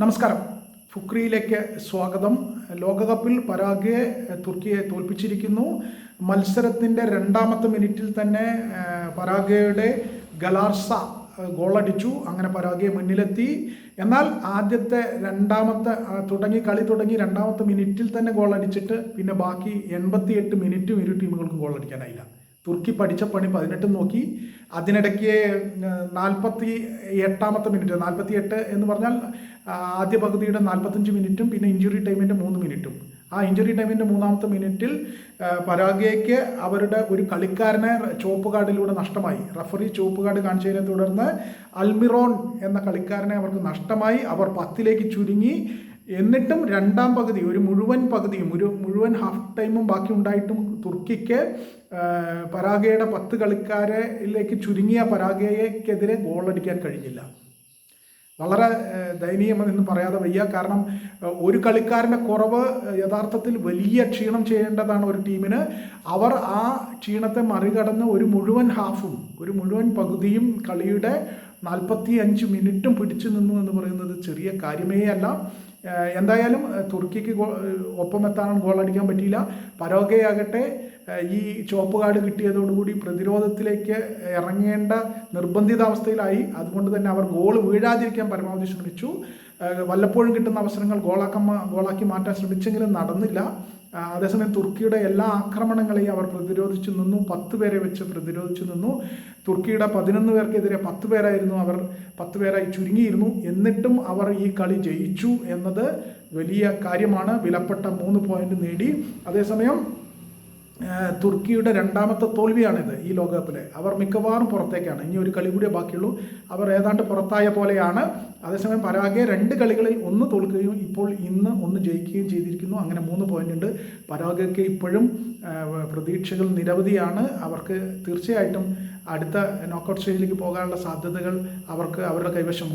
നമസ്കാരം. ഫുക്രിയിലേക്ക് സ്വാഗതം. ലോകകപ്പിൽ പരാഗ്വെ തുർക്കിയെ തോൽപ്പിച്ചിരിക്കുന്നു. മത്സരത്തിൻ്റെ രണ്ടാമത്തെ മിനിറ്റിൽ തന്നെ പരാഗ്വെയുടെ ഗലാർസ ഗോളടിച്ചു. അങ്ങനെ പരാഗ്വെ മുന്നിലെത്തി. എന്നാൽ കളി തുടങ്ങി രണ്ടാമത്തെ മിനിറ്റിൽ തന്നെ ഗോളടിച്ചിട്ട് പിന്നെ ബാക്കി 88 മിനിറ്റും ഇരു ടീമുകൾക്കും ഗോളടിക്കാനായില്ല. തുർക്കി പഠിച്ച പണി 18 നോക്കി. അതിനിടയ്ക്ക് 48 മിനിറ്റ്, 48 എന്ന് പറഞ്ഞാൽ ആദ്യ പകുതിയുടെ 45 മിനിറ്റും പിന്നെ ഇഞ്ചുറി ടൈമിൻ്റെ 3 മിനിറ്റും. ആ ഇഞ്ചുറി ടൈമിൻ്റെ 3-ാമത്തെ മിനിറ്റിൽ പരാഗ്വേക്ക് അവരുടെ ഒരു കളിക്കാരനെ ചുവപ്പ് കാർഡിലൂടെ നഷ്ടമായി. റഫറി ചുവപ്പ് കാർഡ് കാണിച്ചതിനെ തുടർന്ന് അൽമിറോൺ എന്ന കളിക്കാരനെ അവർക്ക് നഷ്ടമായി. അവർ 10ലേക്ക് ചുരുങ്ങി. എന്നിട്ടും രണ്ടാം പകുതി ഒരു മുഴുവൻ ഹാഫ് ടൈമും ബാക്കി ഉണ്ടായിട്ടും തുർക്കിക്ക് പരാഗ്വെയുടെ 10 കളിക്കാരിലേക്ക് ചുരുങ്ങിയ പരാഗ്വെക്കെതിരെ ഗോളടിക്കാൻ കഴിഞ്ഞില്ല. വളരെ ദയനീയമെന്ന് പറയാതെ വയ്യ. കാരണം ഒരു കളിക്കാരൻ്റെ കുറവ് യഥാർത്ഥത്തിൽ വലിയ ക്ഷീണം ചെയ്യേണ്ടതാണ് ഒരു ടീമിന്. അവർ ആ ക്ഷീണത്തെ മറികടന്ന് ഒരു മുഴുവൻ പകുതിയും കളിയുടെ 45 മിനിറ്റും പിടിച്ചു നിന്നു എന്ന് പറയുന്നത് ചെറിയ കാര്യമേ അല്ല. എന്തായാലും തുർക്കിക്ക് ഒപ്പമെത്താൻ ഗോളടിക്കാൻ പറ്റിയില്ല. പരാഗ്വെ ആകട്ടെ ഈ ചുവപ്പ് കാർഡ് കിട്ടിയതോടുകൂടി പ്രതിരോധത്തിലേക്ക് ഇറങ്ങേണ്ട നിർബന്ധിതാവസ്ഥയിലായി. അതുകൊണ്ട് തന്നെ അവർ ഗോൾ വീഴാതിരിക്കാൻ പരമാവധി ശ്രമിച്ചു. വല്ലപ്പോഴും കിട്ടുന്ന അവസരങ്ങൾ ഗോളാക്കി മാറ്റാൻ ശ്രമിച്ചെങ്കിലും നടന്നില്ല. അതേസമയം തുർക്കിയുടെ എല്ലാ ആക്രമണങ്ങളെയും അവർ പ്രതിരോധിച്ചു നിന്നു. 10 പേരെ വെച്ച് പ്രതിരോധിച്ചു നിന്നു. തുർക്കിയുടെ 11 പേർക്കെതിരെ 10 പേരായിരുന്നു. അവർ 10 പേരായി ചുരുങ്ങിയിരുന്നു. എന്നിട്ടും അവർ ഈ കളി ജയിച്ചു എന്നത് വലിയ കാര്യമാണ്. വിലപ്പെട്ട 3 പോയിന്റ് നേടി. അതേസമയം തുർക്കിയുടെ രണ്ടാമത്തെ തോൽവിയാണിത് ഈ ലോകകപ്പിലെ. അവർ മിക്കവാറും പുറത്തേക്കാണ്. ഇനി ഒരു കളി കൂടിയേ ബാക്കിയുള്ളൂ. അവർ ഏതാണ്ട് പുറത്തായ പോലെയാണ്. അതേസമയം പരാഗ്വെ 2 കളികളിൽ 1 തോൽക്കുകയും ഇപ്പോൾ ഇന്ന് 1 ജയിക്കുകയും ചെയ്തിരിക്കുന്നു. അങ്ങനെ 3 പോയിന്റ് ഉണ്ട്. പരാഗ്വെക്ക് ഇപ്പോഴും പ്രതീക്ഷകൾ നിരവധിയാണ്. അവർക്ക് തീർച്ചയായിട്ടും അടുത്ത നോക്കൌട്ട് സ്റ്റേജിലേക്ക് പോകാനുള്ള സാധ്യതകൾ അവരുടെ കൈവശമുണ്ട്.